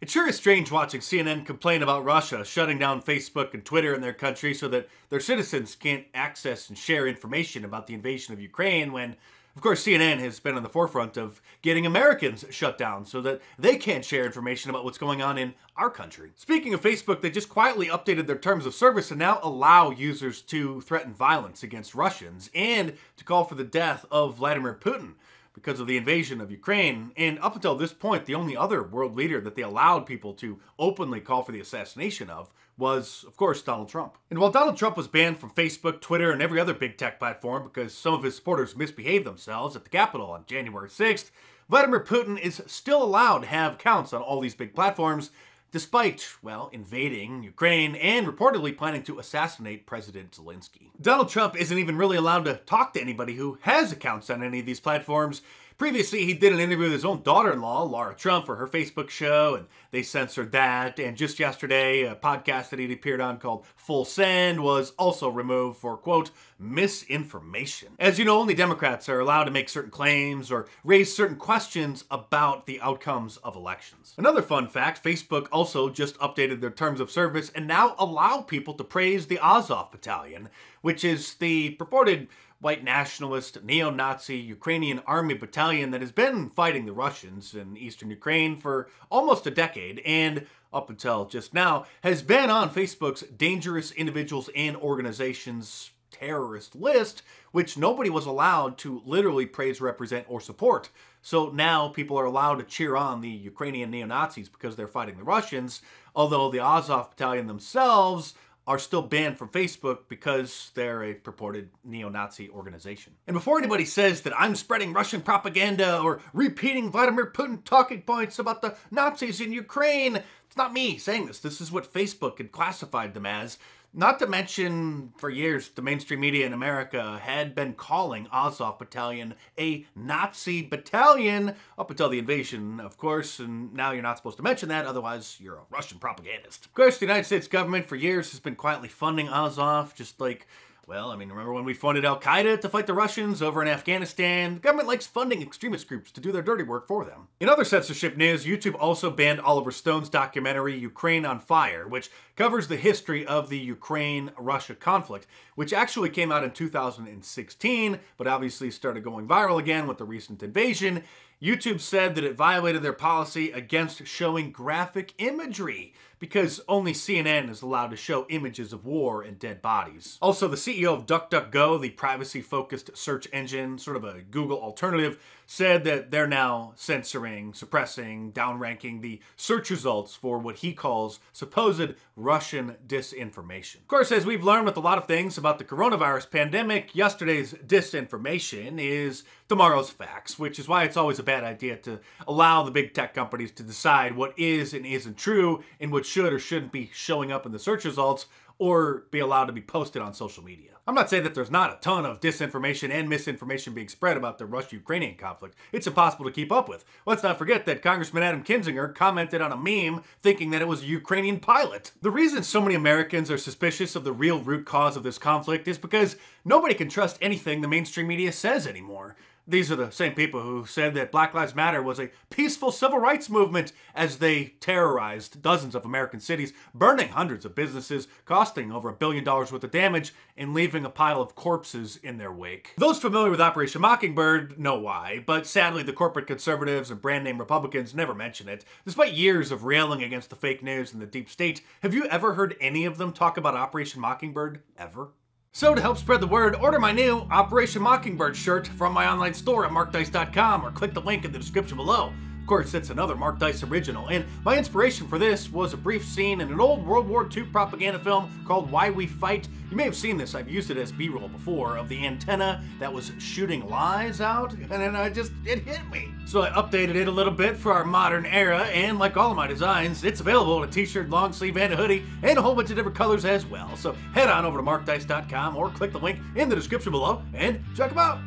It sure is strange watching CNN complain about Russia shutting down Facebook and Twitter in their country so that their citizens can't access and share information about the invasion of Ukraine when, of course, CNN has been on the forefront of getting Americans shut down so that they can't share information about what's going on in our country. Speaking of Facebook, they just quietly updated their terms of service and now allow users to threaten violence against Russians and to call for the death of Vladimir Putin because of the invasion of Ukraine. And up until this point, the only other world leader that they allowed people to openly call for the assassination of was, of course, Donald Trump. And while Donald Trump was banned from Facebook, Twitter, and every other big tech platform because some of his supporters misbehaved themselves at the Capitol on January 6th, Vladimir Putin is still allowed to have accounts on all these big platforms, despite, well, invading Ukraine and reportedly planning to assassinate President Zelensky. Donald Trump isn't even really allowed to talk to anybody who has accounts on any of these platforms. Previously, he did an interview with his own daughter-in-law, Laura Trump, for her Facebook show, and they censored that. And just yesterday, a podcast that he'd appeared on called Full Send was also removed for, quote, misinformation. As you know, only Democrats are allowed to make certain claims or raise certain questions about the outcomes of elections. Another fun fact, Facebook also just updated their terms of service and now allow people to praise the Azov Battalion, which is the purported white nationalist, neo-Nazi Ukrainian army battalion that has been fighting the Russians in eastern Ukraine for almost a decade and, up until just now, has been on Facebook's dangerous individuals and organizations terrorist list, which nobody was allowed to literally praise, represent, or support. So now people are allowed to cheer on the Ukrainian neo-Nazis because they're fighting the Russians, although the Azov Battalion themselves are still banned from Facebook because they're a purported neo-Nazi organization. And before anybody says that I'm spreading Russian propaganda or repeating Vladimir Putin talking points about the Nazis in Ukraine, it's not me saying this. This is what Facebook had classified them as. Not to mention, for years, the mainstream media in America had been calling Azov Battalion a Nazi battalion up until the invasion, of course, and now you're not supposed to mention that, otherwise you're a Russian propagandist. Of course, the United States government for years has been quietly funding Azov, just like, well, I mean, remember when we funded Al-Qaeda to fight the Russians over in Afghanistan? The government likes funding extremist groups to do their dirty work for them. In other censorship news, YouTube also banned Oliver Stone's documentary, Ukraine on Fire, which covers the history of the Ukraine-Russia conflict, which actually came out in 2016, but obviously started going viral again with the recent invasion. YouTube said that it violated their policy against showing graphic imagery because only CNN is allowed to show images of war and dead bodies. Also, the CEO of DuckDuckGo, the privacy-focused search engine, sort of a Google alternative, said that they're now censoring, suppressing, downranking the search results for what he calls supposed Russian disinformation. Of course, as we've learned with a lot of things about the coronavirus pandemic, yesterday's disinformation is tomorrow's facts, which is why it's always a bad idea to allow the big tech companies to decide what is and isn't true and what should or shouldn't be showing up in the search results or be allowed to be posted on social media. I'm not saying that there's not a ton of disinformation and misinformation being spread about the Russia-Ukrainian conflict. It's impossible to keep up with. Let's not forget that Congressman Adam Kinzinger commented on a meme thinking that it was a Ukrainian pilot. The reason so many Americans are suspicious of the real root cause of this conflict is because nobody can trust anything the mainstream media says anymore. These are the same people who said that Black Lives Matter was a peaceful civil rights movement as they terrorized dozens of American cities, burning hundreds of businesses, costing over $1 billion worth of damage, and leaving a pile of corpses in their wake. Those familiar with Operation Mockingbird know why, but sadly the corporate conservatives and brand name Republicans never mention it. Despite years of railing against the fake news and the deep state, have you ever heard any of them talk about Operation Mockingbird, ever? So to help spread the word, order my new Operation Mockingbird shirt from my online store at markdice.com or click the link in the description below. Of course, it's another Mark Dice original, and my inspiration for this was a brief scene in an old World War II propaganda film called Why We Fight. You may have seen this, I've used it as B-roll before, of the antenna that was shooting lies out, and then it hit me. So I updated it a little bit for our modern era, and like all of my designs, it's available in a t-shirt, long sleeve, and a hoodie, and a whole bunch of different colors as well. So head on over to markdice.com or click the link in the description below and check them out.